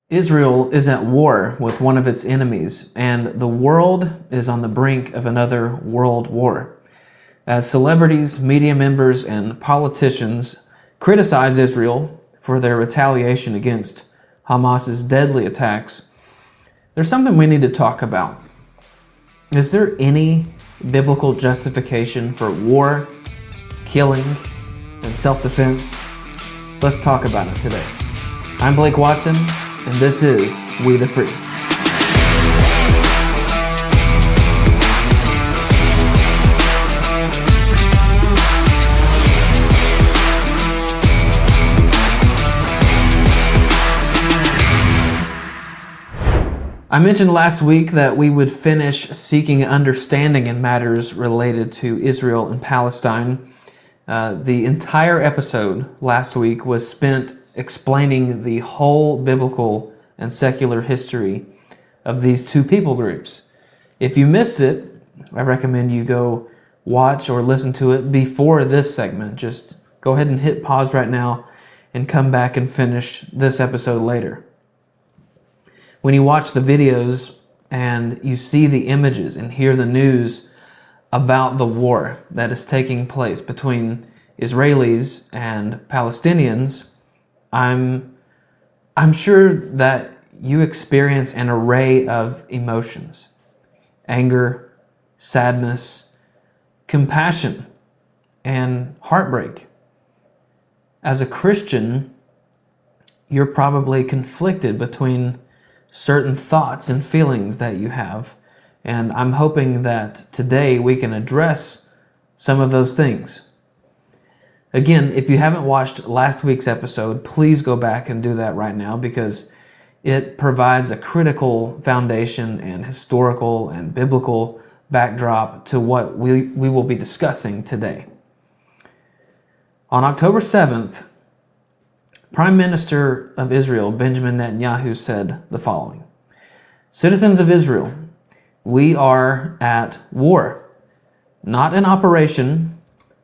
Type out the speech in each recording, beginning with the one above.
Israel is at war with one of its enemies, and the world is on the brink of another world war. As celebrities, media members, and politicians criticize Israel for their retaliation against Hamas's deadly attacks, there's something we need to talk about. Is there any biblical justification for war, killing, and self-defense? Let's talk about it today. I'm Blake Watson, and this is We the Free. I mentioned last week that we would finish seeking understanding in matters related to Israel and Palestine. The entire episode last week was spent explaining the whole biblical and secular history of these two people groups. If you missed it, I recommend you go watch or listen to it before this segment. Just go ahead and hit pause right now and come back and finish this episode later. When you watch the videos and you see the images and hear the news about the war that is taking place between Israelis and Palestinians, I'm sure that you experience an array of emotions: anger, sadness, compassion, and heartbreak. As a Christian, you're probably conflicted between certain thoughts and feelings that you have, and I'm hoping that today we can address some of those things. Again, if you haven't watched last week's episode, please go back and do that right now, because it provides a critical foundation and historical and biblical backdrop to what we will be discussing today. On October 7th, Prime Minister of Israel, Benjamin Netanyahu, said the following: "Citizens of Israel, we are at war. Not an operation,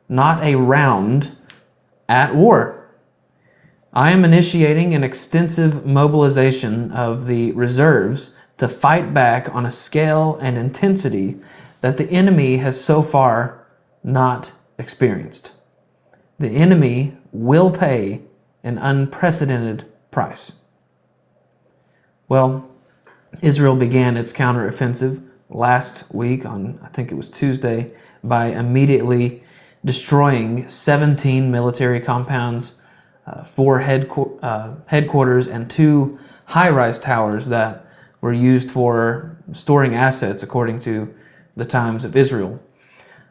not a round, at war. I am initiating an extensive mobilization of the reserves to fight back on a scale and intensity that the enemy has so far not experienced. The enemy will pay an unprecedented price." Well, Israel began its counteroffensive last week on, I think it was Tuesday, by immediately destroying 17 military compounds, 4 headquarters, and 2 high-rise towers that were used for storing assets, according to the Times of Israel.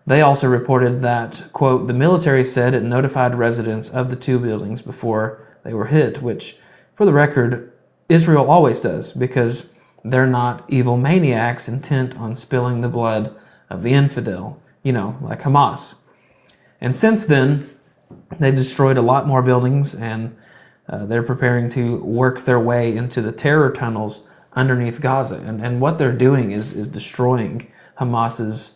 They also reported that, quote, "the military said it notified residents of the 2 buildings before they were hit," which, for the record, Israel always does, because they're not evil maniacs intent on spilling the blood of the infidel, like Hamas. And since then, they've destroyed a lot more buildings, and they're preparing to work their way into the terror tunnels underneath Gaza. And what they're doing is destroying Hamas's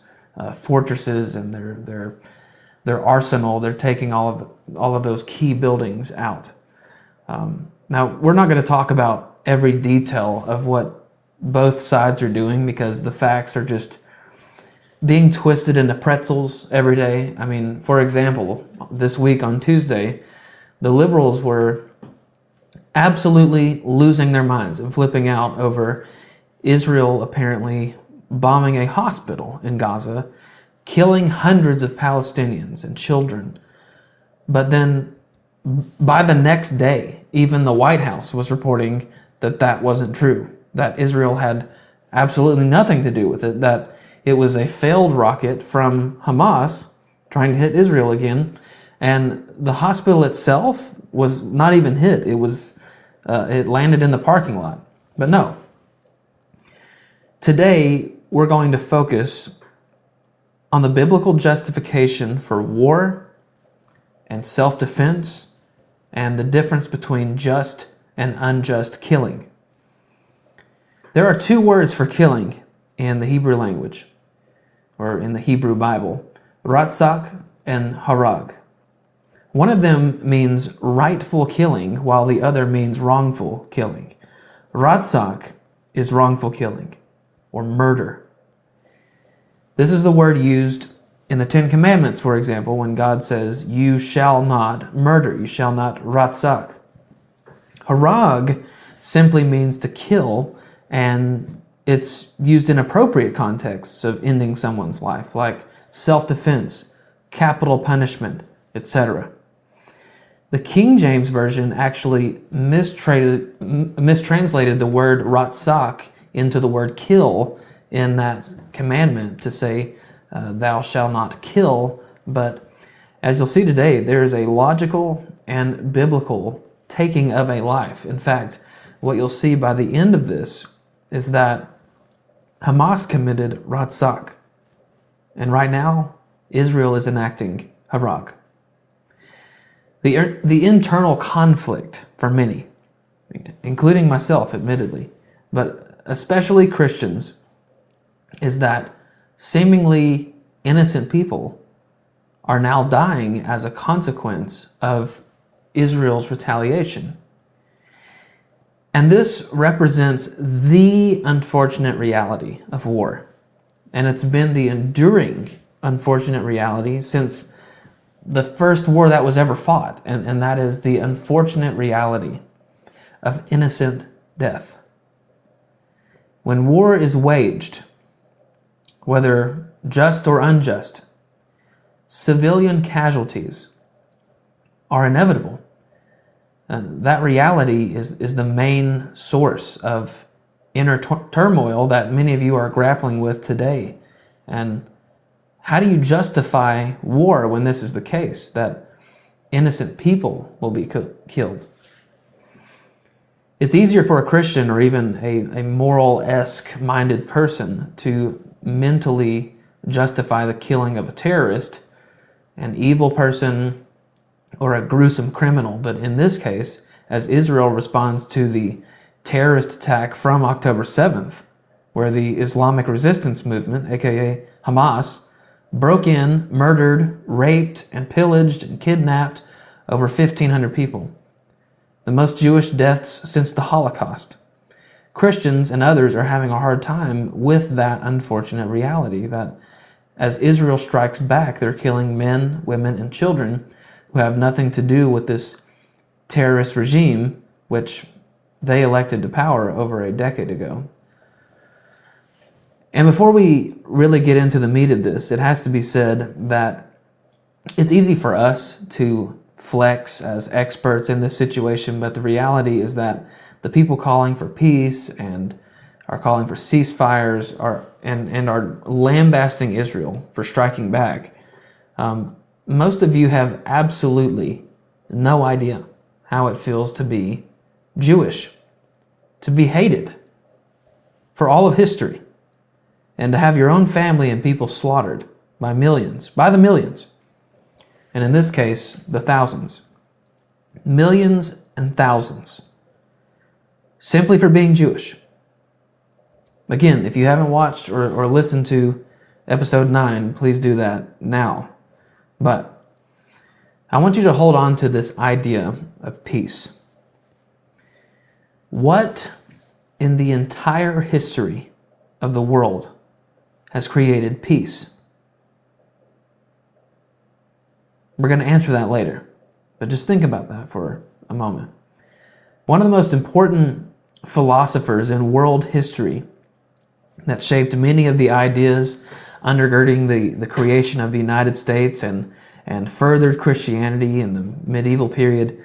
fortresses and their arsenal. They're taking all of those key buildings out. Now, we're not going to talk about every detail of what both sides are doing, because the facts are just being twisted into pretzels every day. I mean, for example, this week on Tuesday, the liberals were absolutely losing their minds and flipping out over Israel apparently bombing a hospital in Gaza, killing hundreds of Palestinians and children. But then by the next day, even the White House was reporting that that wasn't true, that Israel had absolutely nothing to do with it, that it was a failed rocket from Hamas trying to hit Israel again, and the hospital itself was not even hit. It landed in the parking lot. But no. Today, we're going to focus on the biblical justification for war and self-defense and the difference between just and unjust killing. There are 2 words for killing in the Hebrew language, or in the Hebrew Bible: ratzak and harag. One of them means rightful killing, while the other means wrongful killing. Ratzak is wrongful killing or murder. This is the word used in the Ten Commandments, for example, when God says, "You shall not murder, you shall not ratzak." Harag simply means to kill, and it's used in appropriate contexts of ending someone's life, like self-defense, capital punishment, etc. The King James Version actually mistranslated the word ratzak into the word kill in that commandment to say, thou shalt not kill. But as you'll see today, there is a logical and biblical taking of a life. In fact, what you'll see by the end of this is that Hamas committed ratzak. And right now, Israel is enacting harag. The internal conflict for many, including myself, admittedly, but especially Christians, is that seemingly innocent people are now dying as a consequence of Israel's retaliation. And this represents the unfortunate reality of war. And it's been the enduring unfortunate reality since the first war that was ever fought, and that is the unfortunate reality of innocent death. When war is waged, whether just or unjust, civilian casualties are inevitable. That reality is the main source of inner turmoil that many of you are grappling with today. And how do you justify war when this is the case, that innocent people will be killed? It's easier for a Christian or even a moral-esque minded person to mentally justify the killing of a terrorist, an evil person, or a gruesome criminal. But in this case, as Israel responds to the terrorist attack from October 7th, where the Islamic resistance movement, aka Hamas, broke in, murdered, raped, and pillaged and kidnapped over 1,500 people, the most Jewish deaths since the Holocaust. Christians and others are having a hard time with that unfortunate reality that as Israel strikes back, they're killing men, women, and children who have nothing to do with this terrorist regime, which they elected to power over a decade ago. And before we really get into the meat of this, it has to be said that it's easy for us to flex as experts in this situation, but the reality is that the people calling for peace and are calling for ceasefires and are lambasting Israel for striking back. Most of you have absolutely no idea how it feels to be Jewish, to be hated for all of history, and to have your own family and people slaughtered by the millions, and in this case, the thousands. Millions and thousands, simply for being Jewish. Again, if you haven't watched or listened to episode 9, please do that now. But I want you to hold on to this idea of peace. What in the entire history of the world has created peace? We're going to answer that later, but just think about that for a moment. One of the most important philosophers in world history that shaped many of the ideas undergirding the creation of the United States and furthered Christianity in the medieval period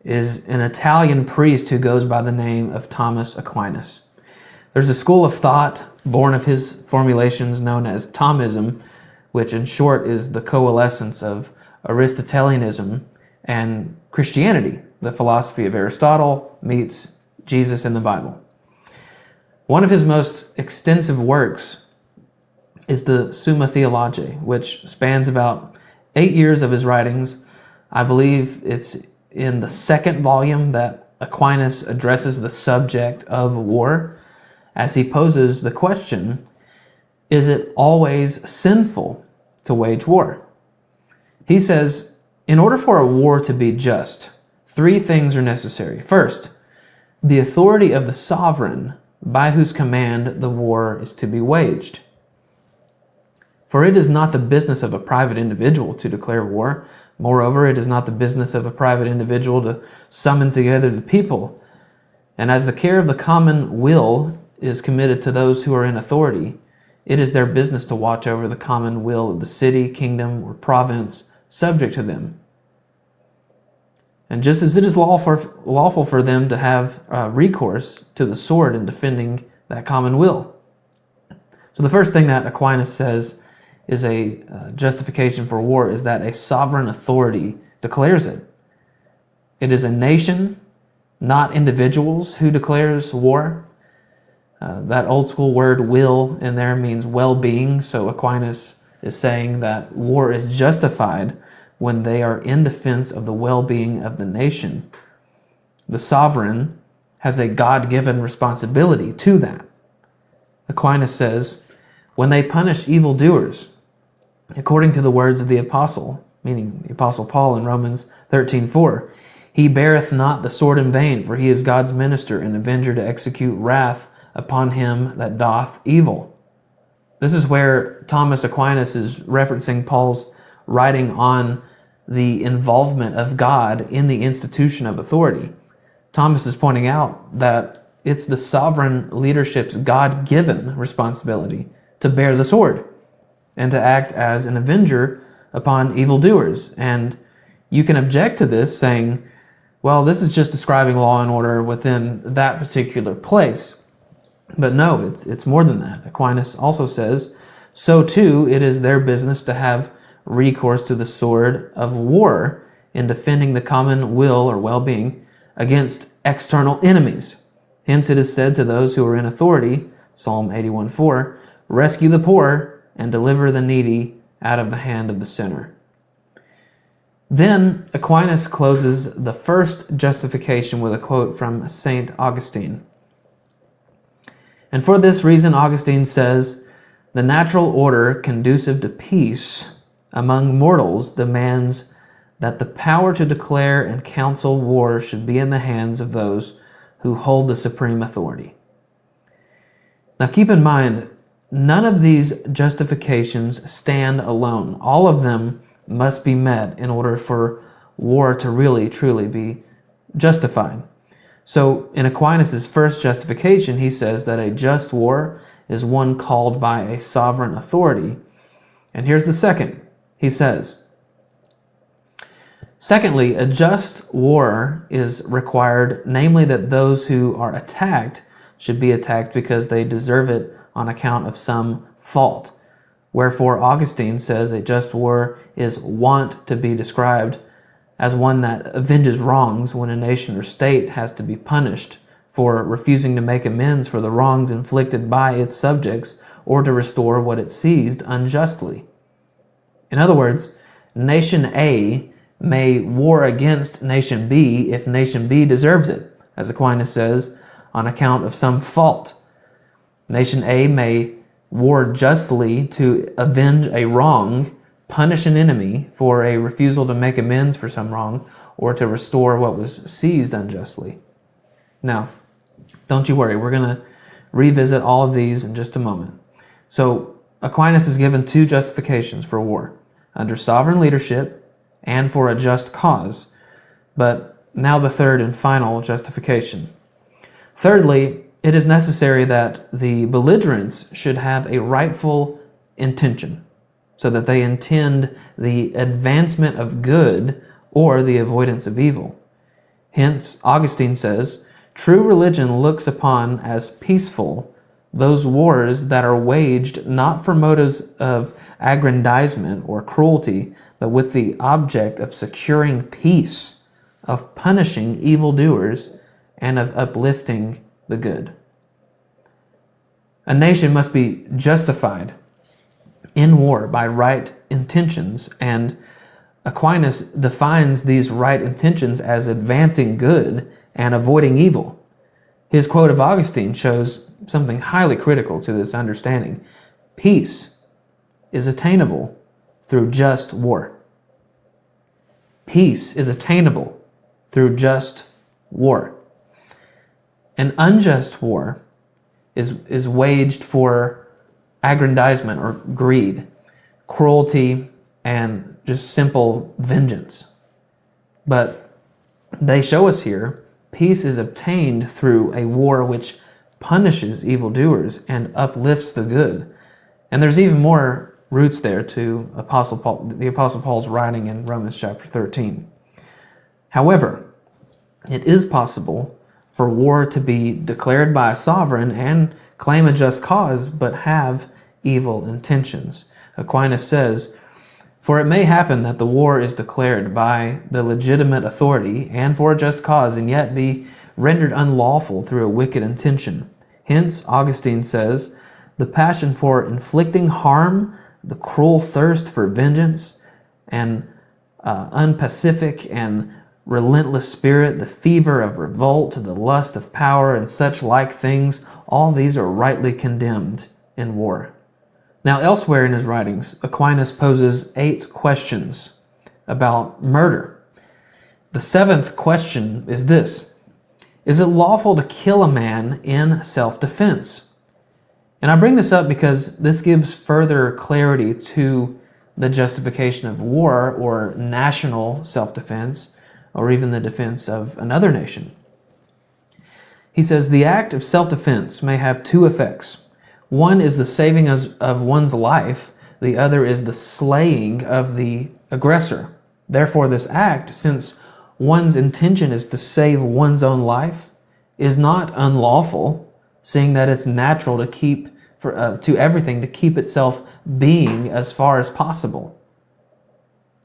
is an Italian priest who goes by the name of Thomas Aquinas. There's a school of thought born of his formulations known as Thomism, which in short is the coalescence of Aristotelianism and Christianity. The philosophy of Aristotle meets Jesus in the Bible. One of his most extensive works is the Summa Theologiae, which spans about 8 years of his writings. I believe it's in the second volume that Aquinas addresses the subject of war, as he poses the question, is it always sinful to wage war? He says, in order for a war to be just, 3 things are necessary. First, the authority of the sovereign by whose command the war is to be waged. For it is not the business of a private individual to declare war. Moreover, it is not the business of a private individual to summon together the people. And as the care of the common will is committed to those who are in authority, it is their business to watch over the common will of the city, kingdom, or province subject to them. And just as it is lawful for them to have recourse to the sword in defending that common will. So the first thing that Aquinas says is a justification for war is that a sovereign authority declares it. It is a nation, not individuals, who declares war. That old school word will in there means well-being. So Aquinas is saying that war is justified when they are in defense of the well-being of the nation. The sovereign has a God-given responsibility to that. Aquinas says, when they punish evildoers, according to the words of the apostle, meaning the apostle Paul in Romans 13:4, he beareth not the sword in vain, for he is God's minister and avenger to execute wrath upon him that doth evil. This is where Thomas Aquinas is referencing Paul's writing on the involvement of God in the institution of authority. Thomas is pointing out that it's the sovereign leadership's God-given responsibility to bear the sword and to act as an avenger upon evildoers. And you can object to this saying, well, this is just describing law and order within that particular place. But no, it's more than that. Aquinas also says, so too it is their business to have recourse to the sword of war in defending the common will or well-being against external enemies. Hence it is said to those who are in authority, Psalm 81:4, rescue the poor and deliver the needy out of the hand of the sinner. Then Aquinas closes the first justification with a quote from St. Augustine. And for this reason, Augustine says, the natural order conducive to peace among mortals demands that the power to declare and counsel war should be in the hands of those who hold the supreme authority. Now keep in mind, none of these justifications stand alone. All of them must be met in order for war to really, truly be justified. So in Aquinas' first justification, he says that a just war is one called by a sovereign authority. And here's the second. He says, secondly, a just war is required, namely that those who are attacked should be attacked because they deserve it on account of some fault. Wherefore Augustine says a just war is wont to be described as one that avenges wrongs when a nation or state has to be punished for refusing to make amends for the wrongs inflicted by its subjects or to restore what it seized unjustly. In other words, nation A may war against nation B if nation B deserves it, as Aquinas says, on account of some fault. Nation A may war justly to avenge a wrong, punish an enemy for a refusal to make amends for some wrong, or to restore what was seized unjustly. Now, don't you worry, we're going to revisit all of these in just a moment. So, Aquinas is given two justifications for war, under sovereign leadership and for a just cause. But now the third and final justification. Thirdly, it is necessary that the belligerents should have a rightful intention, so that they intend the advancement of good or the avoidance of evil. Hence, Augustine says, true religion looks upon as peaceful those wars that are waged not for motives of aggrandizement or cruelty, but with the object of securing peace, of punishing evildoers, and of uplifting the good. A nation must be justified in war by right intentions, and Aquinas defines these right intentions as advancing good and avoiding evil. His quote of Augustine shows something highly critical to this understanding. Peace is attainable through just war. Peace is attainable through just war. An unjust war is waged for aggrandizement or greed, cruelty, and just simple vengeance. But they show us here, peace is obtained through a war which punishes evildoers and uplifts the good. And there's even more roots there to the Apostle Paul's writing in Romans chapter 13. However, it is possible for war to be declared by a sovereign and claim a just cause, but have evil intentions. Aquinas says, "For it may happen that the war is declared by the legitimate authority and for a just cause, and yet be rendered unlawful through a wicked intention. Hence, Augustine says, the passion for inflicting harm, the cruel thirst for vengeance, and unpacific and relentless spirit, the fever of revolt, the lust of power, and such like things, all these are rightly condemned in war." Now, elsewhere in his writings, Aquinas poses 8 questions about murder. The 7th question is this: is it lawful to kill a man in self-defense? And I bring this up because this gives further clarity to the justification of war or national self-defense, or even the defense of another nation. He says, the act of self-defense may have 2 effects. One is the saving of one's life. The other is the slaying of the aggressor. Therefore, this act, since one's intention is to save one's own life, is not unlawful, seeing that it's natural to keep to everything to keep itself being as far as possible.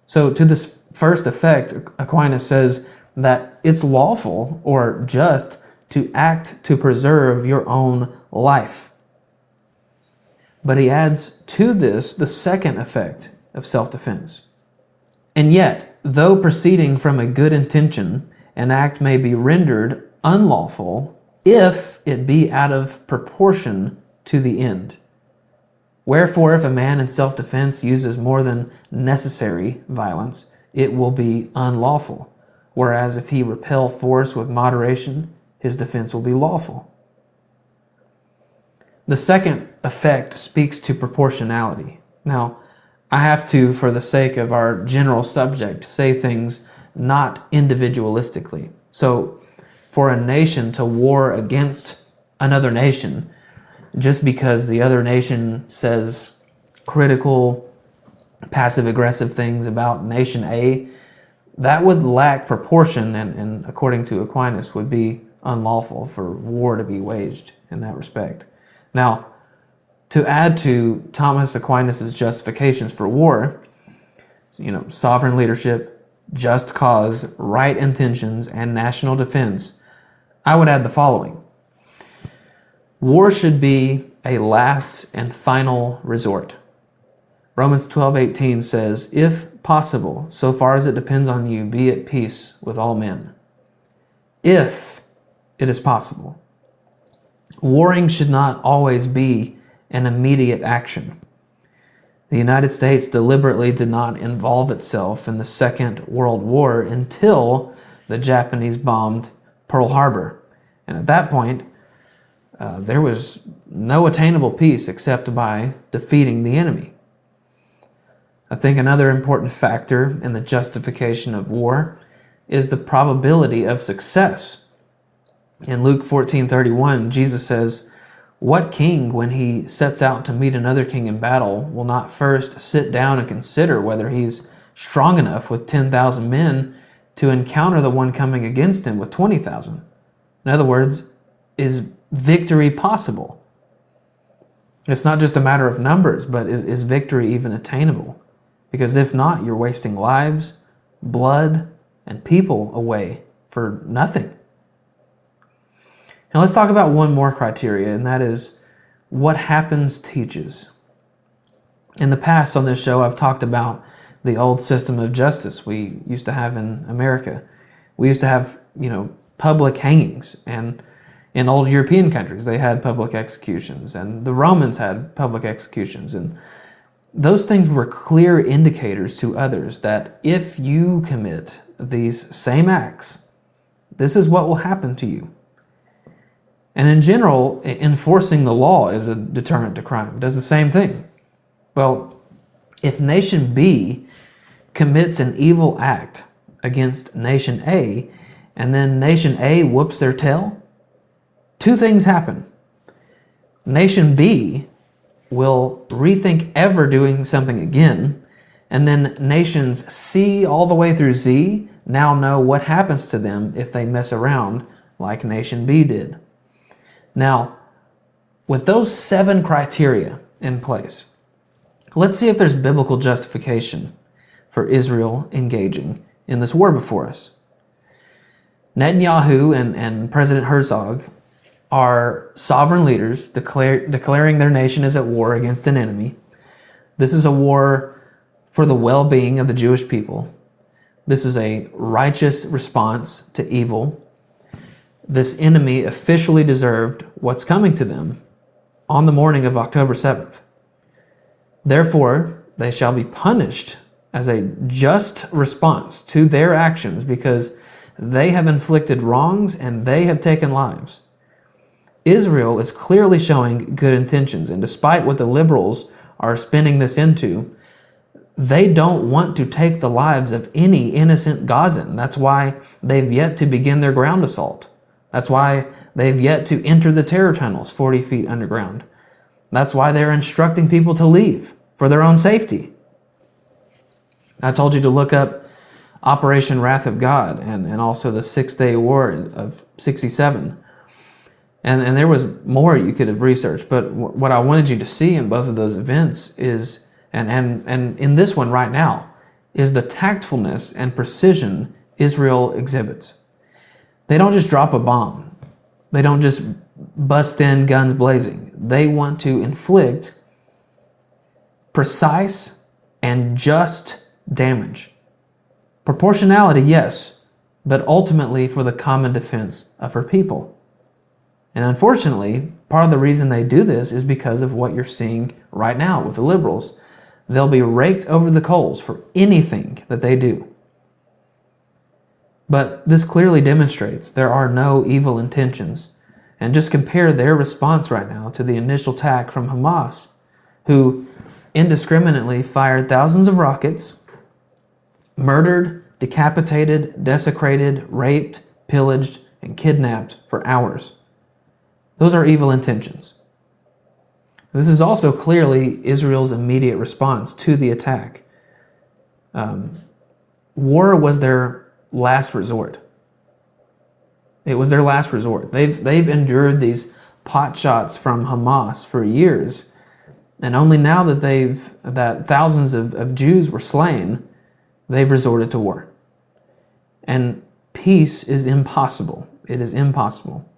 So to this first effect, Aquinas says that it's lawful or just to act to preserve your own life. But he adds to this the second effect of self-defense. And yet, though proceeding from a good intention, an act may be rendered unlawful if it be out of proportion to the end. Wherefore, if a man in self-defense uses more than necessary violence, it will be unlawful. Whereas if he repel force with moderation, his defense will be lawful. The second effect speaks to proportionality. Now, I have to, for the sake of our general subject, say things not individualistically. So, for a nation to war against another nation, just because the other nation says critical, passive-aggressive things about nation A, that would lack proportion and according to Aquinas, would be unlawful for war to be waged in that respect. Now, to add to Thomas Aquinas' justifications for war, sovereign leadership, just cause, right intentions, and national defense, I would add the following. War should be a last and final resort. Romans 12:18 says, "If possible, so far as it depends on you, be at peace with all men." If it is possible. Warring should not always be an immediate action. The United States deliberately did not involve itself in the Second World War until the Japanese bombed Pearl Harbor. And at that point, there was no attainable peace except by defeating the enemy. I think another important factor in the justification of war is the probability of success. In Luke 14:31, Jesus says, "What king, when he sets out to meet another king in battle, will not first sit down and consider whether he's strong enough with 10,000 men to encounter the one coming against him with 20,000? In other words, is victory possible? It's not just a matter of numbers, but is victory even attainable? Because if not, you're wasting lives, blood, and people away for nothing. Now let's talk about one more criteria, and that is what happens teaches. In the past on this show, I've talked about the old system of justice we used to have in America. We used to have, public hangings, and in old European countries, they had public executions, and the Romans had public executions, and those things were clear indicators to others that if you commit these same acts, this is what will happen to you. And in general, enforcing the law is a deterrent to crime. It does the same thing. Well, if nation B commits an evil act against nation A, and then nation A whoops their tail, two things happen. Nation B will rethink ever doing something again, and then nations C all the way through Z now know what happens to them if they mess around like nation B did. Now, with those 7 criteria in place, let's see if there's biblical justification for Israel engaging in this war before us. Netanyahu and President Herzog are sovereign leaders declaring their nation is at war against an enemy. This is a war for the well-being of the Jewish people. This is a righteous response to evil. This enemy officially deserved what's coming to them on the morning of October 7th. Therefore, they shall be punished as a just response to their actions because they have inflicted wrongs and they have taken lives. Israel is clearly showing good intentions, and despite what the liberals are spinning this into, they don't want to take the lives of any innocent Gazan. That's why they've yet to begin their ground assault. That's why they've yet to enter the terror tunnels 40 feet underground. That's why they're instructing people to leave for their own safety. I told you to look up Operation Wrath of God and also the 6-Day War of 67. And there was more you could have researched, but what I wanted you to see in both of those events is, and in this one right now, is the tactfulness and precision Israel exhibits. They don't just drop a bomb. They don't just bust in guns blazing. They want to inflict precise and just damage. Proportionality, yes, but ultimately for the common defense of her people. And unfortunately, part of the reason they do this is because of what you're seeing right now with the liberals. They'll be raked over the coals for anything that they do. But this clearly demonstrates there are no evil intentions. And just compare their response right now to the initial attack from Hamas, who indiscriminately fired thousands of rockets, murdered, decapitated, desecrated, raped, pillaged, and kidnapped for hours. Those are evil intentions. This is also clearly Israel's immediate response to the attack. War was their last resort. It was their last resort. They've endured these pot shots from Hamas for years, and only now that thousands of Jews were slain, they've resorted to war. And peace is impossible. It is impossible.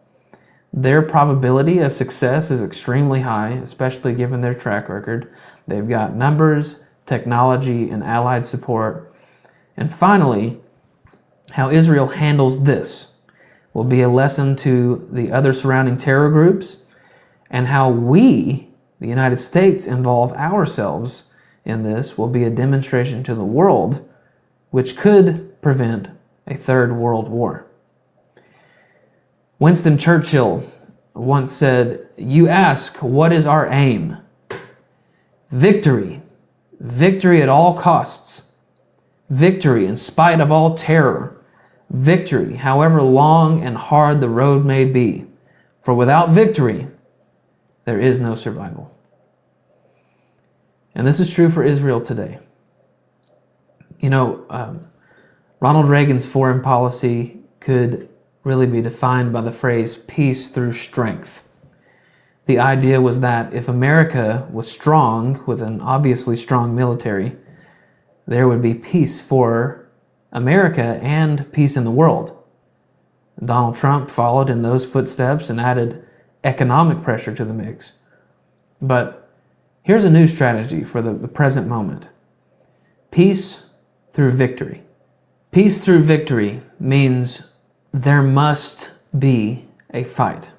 Their probability of success is extremely high, especially given their track record. They've got numbers, technology, and allied support. And finally, how Israel handles this will be a lesson to the other surrounding terror groups, and how we, the United States, involve ourselves in this will be a demonstration to the world, which could prevent a third world war. Winston Churchill once said, "You ask, what is our aim? Victory. Victory at all costs. Victory in spite of all terror. Victory, however long and hard the road may be. For without victory, there is no survival." And this is true for Israel today. You know, Ronald Reagan's foreign policy could really be defined by the phrase peace through strength. The idea was that if America was strong, with an obviously strong military, there would be peace for America and peace in the world. Donald Trump followed in those footsteps and added economic pressure to the mix. But here's a new strategy for the present moment. Peace through victory. Peace through victory means there must be a fight.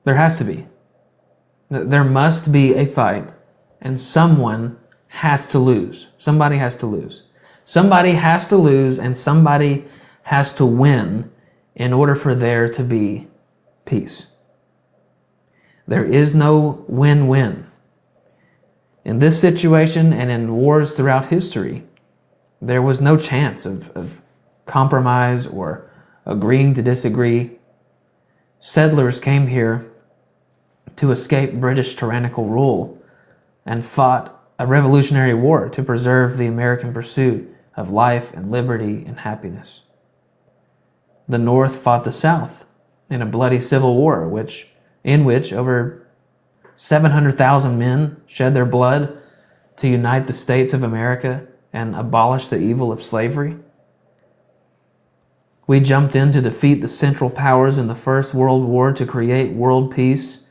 There has to be. There must be a fight, and someone has to lose. Somebody has to lose. Somebody has to lose, and somebody has to win in order for there to be peace. There is no win-win. In this situation and in wars throughout history, there was no chance of compromise or agreeing to disagree. Settlers came here to escape British tyrannical rule and fought a revolutionary war to preserve the American pursuit of life and liberty and happiness. The North fought the South in a bloody civil war in which over 700,000 men shed their blood to unite the states of America and abolish the evil of slavery. We jumped in to defeat the Central Powers in the First World War to create world peace.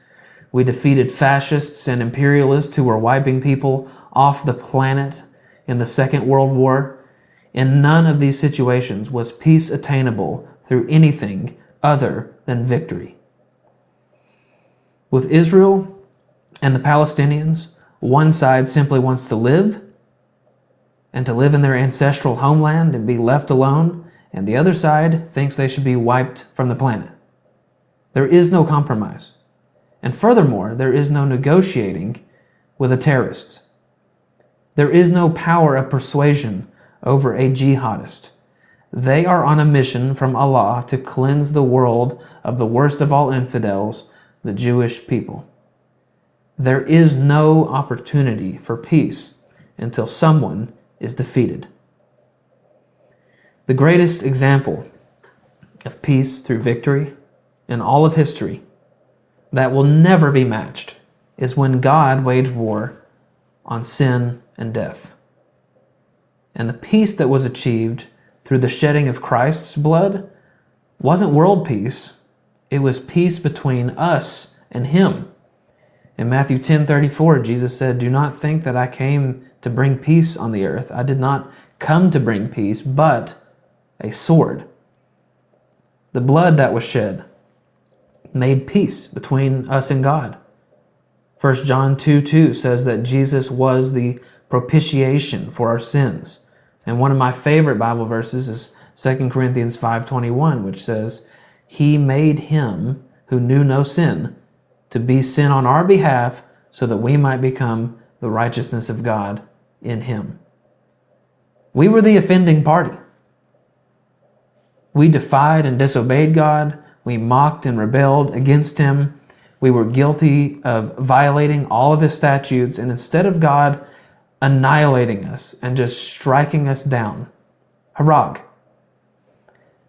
We defeated fascists and imperialists who were wiping people off the planet in the Second World War. In none of these situations was peace attainable through anything other than victory. With Israel and the Palestinians, one side simply wants to live and to live in their ancestral homeland and be left alone, and the other side thinks they should be wiped from the planet. There is no compromise. And furthermore, there is no negotiating with the terrorists. There is no power of persuasion over a jihadist. They are on a mission from Allah to cleanse the world of the worst of all infidels, the Jewish people. There is no opportunity for peace until someone is defeated. The greatest example of peace through victory in all of history that will never be matched is when God waged war on sin and death. And the peace that was achieved through the shedding of Christ's blood wasn't world peace. It was peace between us and Him. In Matthew 10:34, Jesus said, "Do not think that I came to bring peace on the earth. I did not come to bring peace, but a sword." The blood that was shed made peace between us and God. 1 John 2:2 says that Jesus was the propitiation for our sins. And one of my favorite Bible verses is 2 Corinthians 5:21, which says, "He made Him who knew no sin to be sin on our behalf so that we might become the righteousness of God in Him." We were the offending party. We defied and disobeyed God. We mocked and rebelled against Him. We were guilty of violating all of His statutes, and instead of God annihilating us and just striking us down, harag,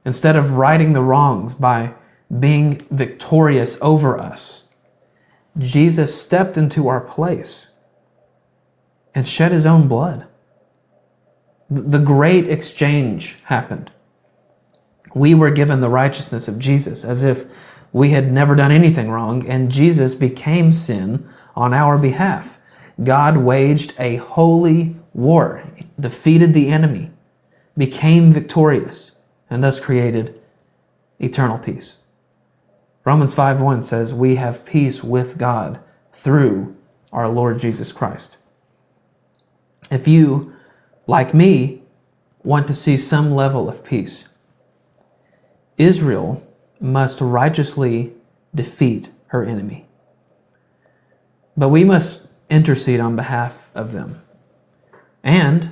instead of righting the wrongs by being victorious over us, Jesus stepped into our place and shed His own blood. The great exchange happened. We were given the righteousness of Jesus as if we had never done anything wrong, and Jesus became sin on our behalf. God waged a holy war, defeated the enemy, became victorious, and thus created eternal peace. Romans 5:1 says, "We have peace with God through our Lord Jesus Christ." If you, like me, want to see some level of peace, Israel must righteously defeat her enemy. But we must intercede on behalf of them and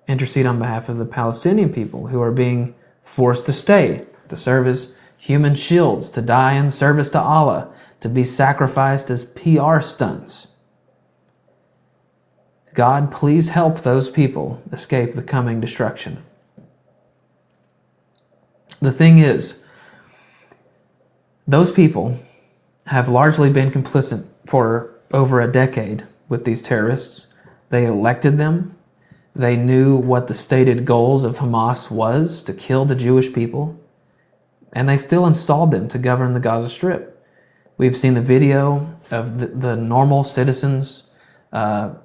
intercede on behalf of the Palestinian people who are being forced to stay, to serve as human shields, to die in service to Allah, to be sacrificed as PR stunts. God, please help those people escape the coming destruction. The thing is, those people have largely been complicit for over a decade with these terrorists. They elected them. They knew what the stated goals of Hamas was, to kill the Jewish people. And they still installed them to govern the Gaza Strip. We've seen the video of the normal citizens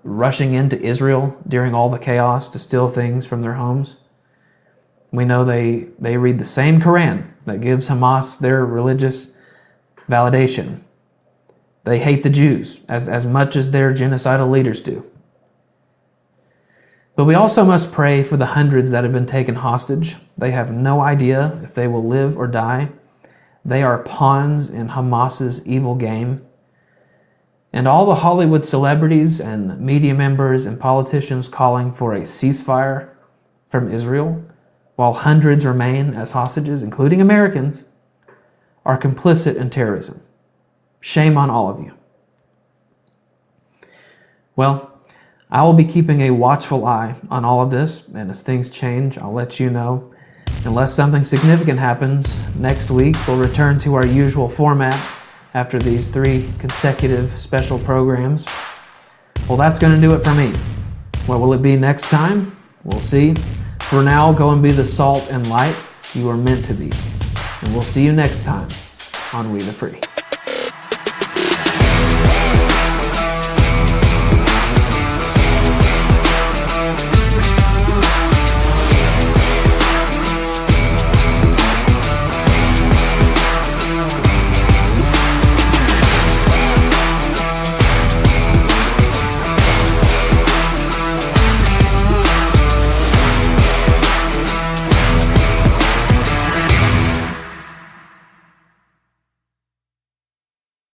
rushing into Israel during all the chaos to steal things from their homes. We know they read the same Quran that gives Hamas their religious validation. They hate the Jews as much as their genocidal leaders do. But we also must pray for the hundreds that have been taken hostage. They have no idea if they will live or die. They are pawns in Hamas's evil game. And all the Hollywood celebrities and media members and politicians calling for a ceasefire from Israel, while hundreds remain as hostages, including Americans, are complicit in terrorism. Shame on all of you. Well, I will be keeping a watchful eye on all of this, and as things change, I'll let you know. Unless something significant happens, next week we'll return to our usual format after these 3 consecutive special programs. Well, that's going to do it for me. What will it be next time? We'll see. For now, go and be the salt and light you are meant to be. And we'll see you next time on We the Free.